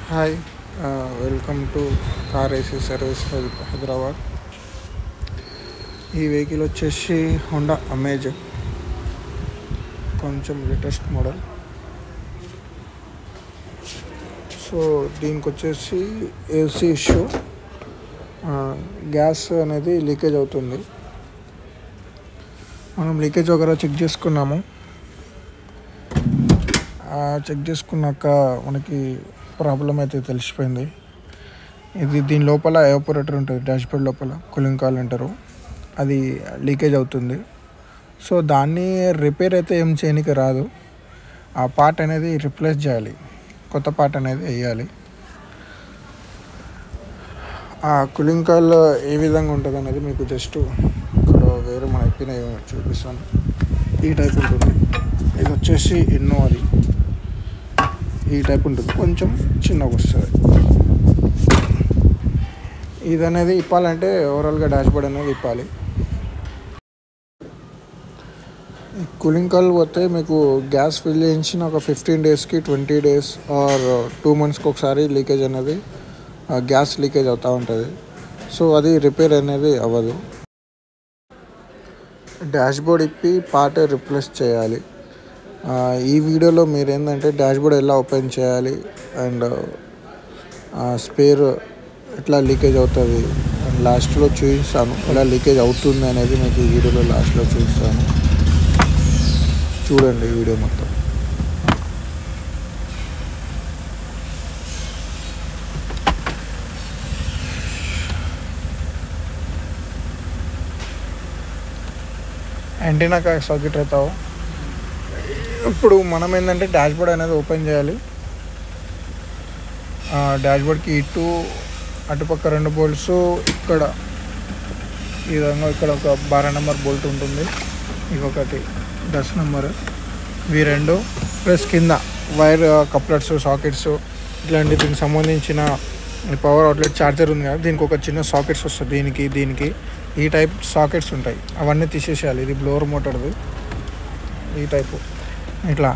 Hi welcome to car AC service Hyderabad. ఈ vehicle వచ్చేసి Honda amaze, కొంచెం లేటెస్ట్ మోడల్. సో దీనికి వచ్చేసి ఏసీ ఇష్యూ, గ్యాస్ అనేది లీకేజ్ అవుతుంది. మనం లీకేజ్ వగైరా చెక్ చేసుకున్నాము. చెక్ చేసుకున్నాక మనకి ప్రాబ్లం అయితే తెలిసిపోయింది. దీని లోపల ఎవాపరేటర్ ఉంటుంది, డాష్బోర్డ్ లోపల కూలింగ్ కాయిల్ అంటారు, అది లీకేజ్ అవుతుంది. సో దాన్ని రిపేర్ అయితే ఏం చేయడానికి రాదు. ఆ పార్ట్ అనేది రిప్లేస్ చేయాలి, కొత్త పార్ట్ అనేది వేయాలి. ఆ కూలింగ్ కాయిల్ ఏ విధంగా ఉంటుంది అనేది మీకు జస్ట్ ఇక్కడ వేరే మన అయిపోయినాయి చూపిస్తాను. ఈ టైప్ ఉంటుంది. ఇది వచ్చేసి ఎన్నో, అది ఈ టైప్ ఉంటుంది, కొంచెం చిన్నగా వస్తుంది. ఇది అనేది ఇప్పాలంటే ఓవరాల్గా డాష్బోర్డ్ అనేది ఇప్పాలి. కూలింగ్ కాయిల్ పోతే మీకు గ్యాస్ ఫిల్ చేయించిన ఒక 15 డేస్కి 20 డేస్ ఆర్ 2 మంత్స్కి ఒకసారి లీకేజ్ అనేది, గ్యాస్ లీకేజ్ అవుతూ ఉంటుంది. సో అది రిపేర్ అనేది అవ్వదు. డాష్బోర్డ్ ఇప్పి పార్ట్ రిప్లేస్ చేయాలి. ఈ వీడియోలో మీరు ఏంటంటే డాష్బోర్డ్ ఎలా ఓపెన్ చేయాలి అండ్ స్పేర్ ఎట్లా లీకేజ్ అవుతుంది అండ్ లాస్ట్లో చూపిస్తాను, ఎలా లీకేజ్ అవుతుంది అనేది మీకు ఈ వీడియోలో లాస్ట్లో చూపిస్తాను. చూడండి వీడియో మొత్తం. యాంటీనా का सर्किट रहता हो. ఇప్పుడు మనం ఏంటంటే డాష్బోర్డ్ అనేది ఓపెన్ చేయాలి. డాష్బోర్డ్కి అటుపక్క 2 బోల్ట్స్, ఇక్కడ ఈ విధంగా ఇక్కడ ఒక 12 నెంబర్ బోల్ట్ ఉంటుంది, ఇంకొకటి 10 నెంబర్, ఇవి 2 ప్లస్ కింద వైర్ కప్లర్స్, సాకెట్స్, ఇట్లాంటి దీనికి సంబంధించిన పవర్ అవుట్లెట్ ఛార్జర్ ఉంది కదా, దీనికి ఒక చిన్న సాకెట్స్ వస్తుంది, దీనికి ఈ టైప్ సాకెట్స్ ఉంటాయి, అవన్నీ తీసేసేయాలి. ఇది బ్లోవర్ మోటార్ది, ఈ టైపు. ఇట్లా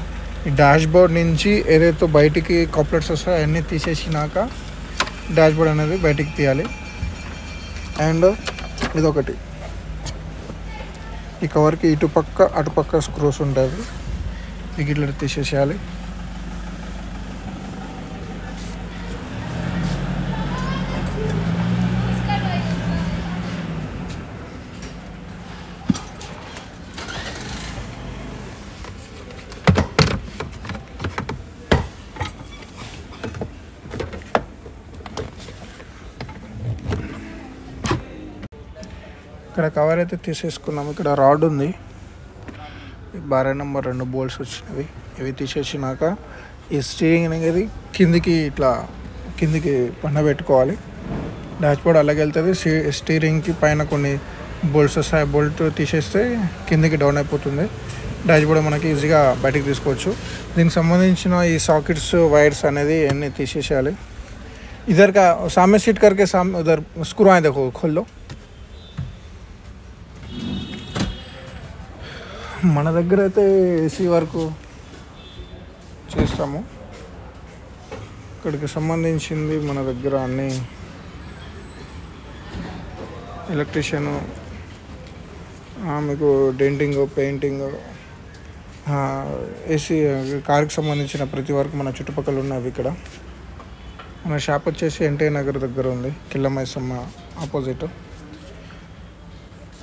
ఈ డాష్బోర్డ్ నుంచి ఏదైతే బయటికి కప్లెట్స్ వస్తాయో అవన్నీ తీసేసినాక డాష్బోర్డ్ అనేది బయటికి తీయాలి. అండ్ ఇదొకటి, ఈ కవర్కి ఇటుపక్క అటుపక్క స్క్రూస్ ఉంటాయి, ఇక ఇట్లా తీసేసేయాలి. ఇక్కడ కవర్ అయితే తీసేసుకున్నాము. ఇక్కడ రాడ్ ఉంది, 12 నెంబర్ 2 బోల్ట్స్ వచ్చినవి, ఇవి తీసేసినాక ఈ స్టీరింగ్ అనేది కిందికి పండబెట్టుకోవాలి. డాష్బోర్డ్ అలాగే వెళ్తుంది. స్టీరింగ్కి పైన కొన్ని బోల్ట్స్ వస్తాయి, బోల్ట్ తీసేస్తే కిందికి డౌన్ అయిపోతుంది. డాష్బోర్డ్ మనకి ఈజీగా బయటికి తీసుకోవచ్చు. దీనికి సంబంధించిన ఈ సాకెట్స్, వైర్స్ అనేది అన్నీ తీసేసేయాలి. ఇधर का सामने सीट करके उधर स्क्रू आए देखो, खोल लो. మన దగ్గర అయితే ఏసీ వరకు చేస్తాము. ఇక్కడికి సంబంధించింది మన దగ్గర అన్ని ఎలక్ట్రీషియను, మీకు డెంటింగ్, పెయింటింగ్, ఏసీ కార్కి సంబంధించిన ప్రతి వరకు మన చుట్టుపక్కల ఉన్నవి. ఇక్కడ మన షాప్ వచ్చేసి ఎన్టీఆర్ నగర్ దగ్గర ఉంది, కిల్లమైసమ్మ ఆపోజిట్.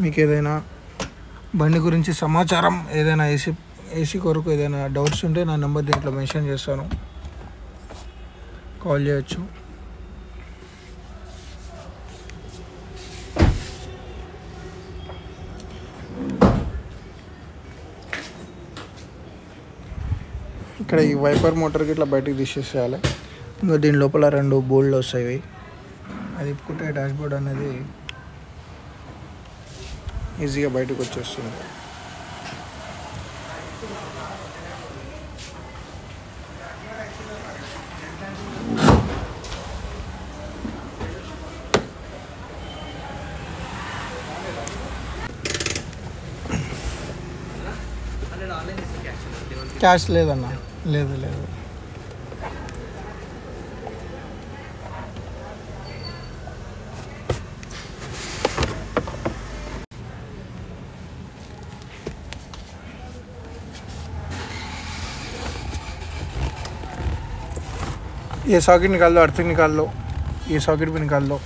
మీకు ఏదైనా బండి గురించి సమాచారం, ఏదైనా ఏసీ కొరకు ఏదైనా డౌట్స్ ఉంటే నా నెంబర్ దీంట్లో మెన్షన్ చేస్తాను, కాల్ చేయొచ్చు. ఇక్కడ ఈ వైపర్ మోటార్కి ఇట్లా బయటికి తీసేసేయాలి. ఇంకా దీని లోపల 2 బోల్డ్లు వస్తాయి, అది ఇప్పుకుంటే డాష్బోర్డ్ అనేది ఈజీగా బయటకు వచ్చేస్తుంది. క్యాష్ లేదన్నా, లేదు. ये सॉकेट निकाल दो, अर्थिंग निकाल लो, ये सॉकेट भी निकाल दो।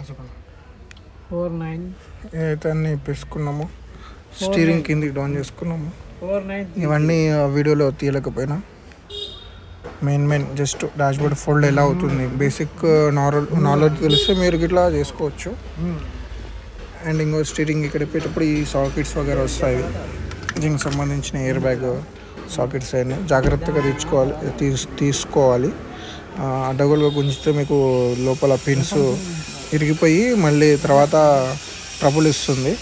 చెప్పండి 49 అయితే అన్నీ ఇప్పేసుకున్నాము. స్టీరింగ్ కిందికి డౌన్ చేసుకున్నాము. 49 ఇవన్నీ వీడియోలో తీయలేకపోయినా main just dash board fold ఎలా అవుతుంది బేసిక్ నాలెడ్జ్ తెలిస్తే మీరు ఇట్లా చేసుకోవచ్చు. అండ్ ఇంకో స్టీరింగ్ ఇక్కడ పెట్టేటప్పుడు ఈ సాకెట్స్ వగేరా వస్తాయి. దీనికి సంబంధించిన ఎయిర్ బ్యాగ్ సాకెట్స్ అయినా జాగ్రత్తగా తీసుకోవాలి. అడ్డగోలుగా గుంజితే మీకు లోపల పిన్స్ ఇరిగిపోయి మళ్ళీ తర్వాత ట్రబుల్ ఇస్తుంది.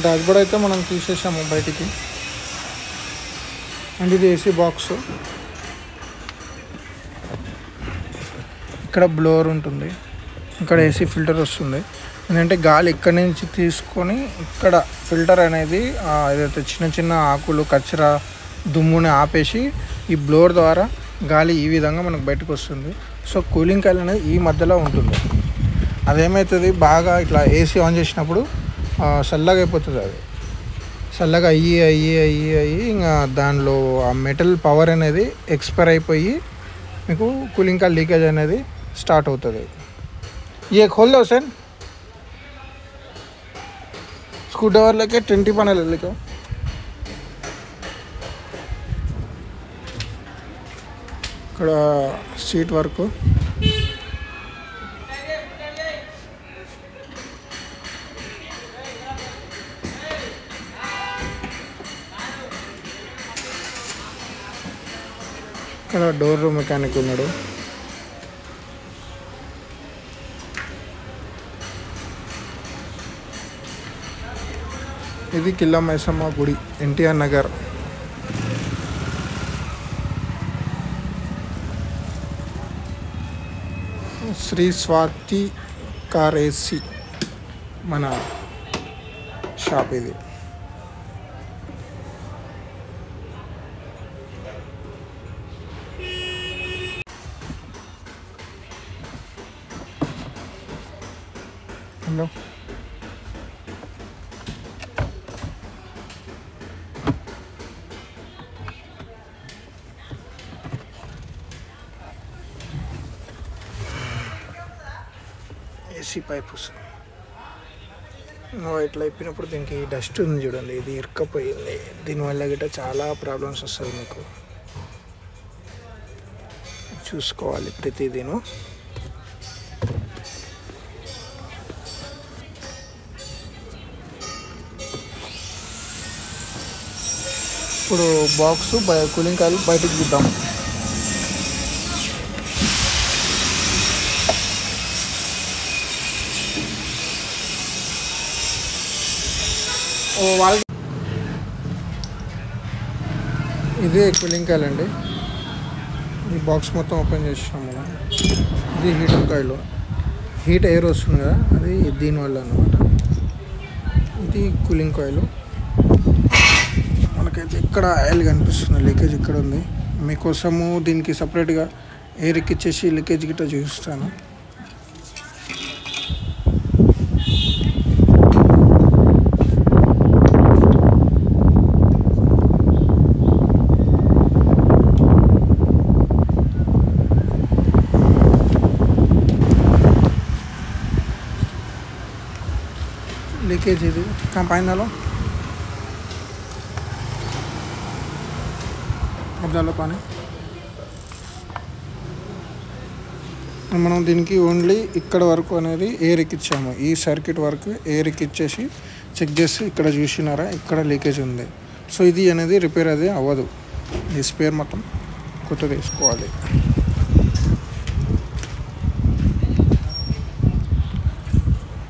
డాష్ బోర్డ్ అయితే మనం తీసేసాము బయటికి. అండ్ ఇది ఏసీ బాక్స్. ఇక్కడ బ్లోవర్ ఉంటుంది, ఇక్కడ ఏసీ ఫిల్టర్ వస్తుంది. ఏంటంటే గాలి ఇక్కడి నుంచి తీసుకొని ఇక్కడ ఫిల్టర్ అనేది ఏదైతే చిన్న చిన్న ఆకులు కచ్చరా దుమ్ముని ఆపేసి ఈ బ్లోర్ ద్వారా గాలి ఈ విధంగా మనకు బయటకు వస్తుంది. సో కూలింగ్ కాయిల్ అనేది ఈ మధ్యలో ఉంటుంది. అదేమవుతుంది, బాగా ఇట్లా ఏసీ ఆన్ చేసినప్పుడు చల్లగా అయిపోతుంది. అది చల్లగా అయ్యి ఇంకా దానిలో ఆ మెటల్ పవర్ అనేది ఎక్స్పైర్ అయిపోయి మీకు కూలింగ్ కాయిల్ లీకేజ్ అనేది స్టార్ట్ అవుతుంది. ये खोल दो सर, स्क्रू ड्राइवर लेके 20 पैनल लेके ఇక్కడ సీట్ వరకు ఇక్కడ డోర్ మెకానిక్ ఉన్నాడు. ఇది కిల్లా మైసమ్మ గుడి, ఎన్టీఆర్ నగర్. శ్రీ స్వాతి కార్ ఏసీ మన షాప్ ఇది. హలో, ఏసీ పైప్ ఇట్లా అయిపోయినప్పుడు దీనికి డస్ట్ ఉంది చూడండి, ఇది ఇరుక్కపోయింది. దీనివల్ల గిట్ట చాలా ప్రాబ్లమ్స్ వస్తుంది. మీకు చూసుకోవాలి ప్రతిదీను. ఇప్పుడు బాక్స్ కూలింగ్ కాయిల్ బయటకు తీద్దాం. ఇదే కూలింగ్ కాయిల్ అండి. ఈ బాక్స్ మొత్తం ఓపెన్ చేసినాం మనం. ఇది హీటర్ కాయిల్, హీట్ ఎయిర్ వస్తుంది కదా, అది దీనివల్ల అన్నమాట. ఇది కూలింగ్ కాయిల్. మనకైతే ఇక్కడ ఆయిల్ కనిపిస్తుంది, లీకేజ్ ఇక్కడ ఉంది. మీకోసము దీనికి సపరేట్గా ఎయిర్ ఎక్కిచ్చేసి లీకేజ్ గిట్ట చూపిస్తాను. लीकेज ఇది కంపైనలో అబ్దాలో పానీ. మనం దీనికి ఓన్లీ ఇక్కడ వరకు అనేది ఎయిర్ ఎక్కిచ్చాము. ఈ సర్క్యూట్ వరకు ఎయిర్ ఎక్కిచ్చేసి చెక్ చేసి ఇక్కడ చూసినారా, ఇక్కడ లీకేజ్ ఉంది. సో ఇది అనేది రిపేర్ అది అవ్వదు. ఈ స్పేర్ మొత్తం కొత్తది వేసుకోవాలి.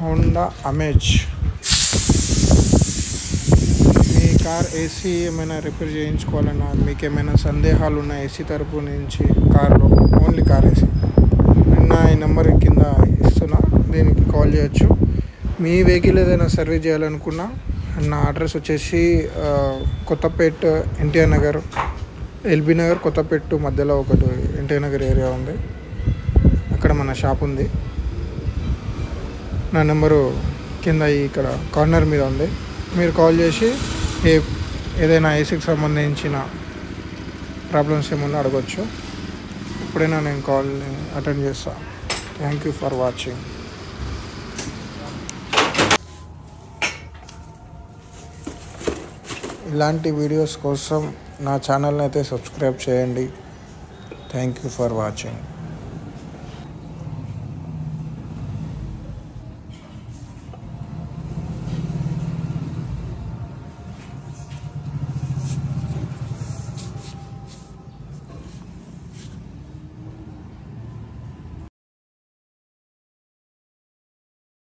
Honda Amaze. మీ కార్ ఏసీ ఏమైనా రిపేర్ చేయించుకోవాలన్నా, మీకు ఏమైనా సందేహాలు ఉన్న ఏసీ తరపు నుంచి కార్లో, ఓన్లీ కార్ ఏసీ, నా ఈ నెంబర్ కింద ఇస్తున్నా, దీనికి కాల్ చేయొచ్చు. మీ వెహికల్ ఏదైనా సర్వీస్ చేయాలనుకున్నా, నా అడ్రస్ వచ్చేసి కొత్తపేట్, ఎన్టీఆర్ నగర్, ఎల్బీ నగర్, కొత్తపేట్ మధ్యలో ఒకటి ఎన్టీఆర్ నగర్ ఏరియా ఉంది. అక్కడ మన షాప్ ఉంది. నా నెంబరు కింద ఇక్కడ కార్నర్ మీద ఉంది. మీరు కాల్ చేసి ఏదైనా ఏసీకి సంబంధించిన ప్రాబ్లమ్స్ ఏమన్నా అడగచ్చు. ఎప్పుడైనా నేను కాల్ అటెండ్ చేస్తాను. Thank you for watching. ఇలాంటి వీడియోస్ కోసం నా ఛానల్ని అయితే సబ్స్క్రైబ్ చేయండి. Thank you for watching.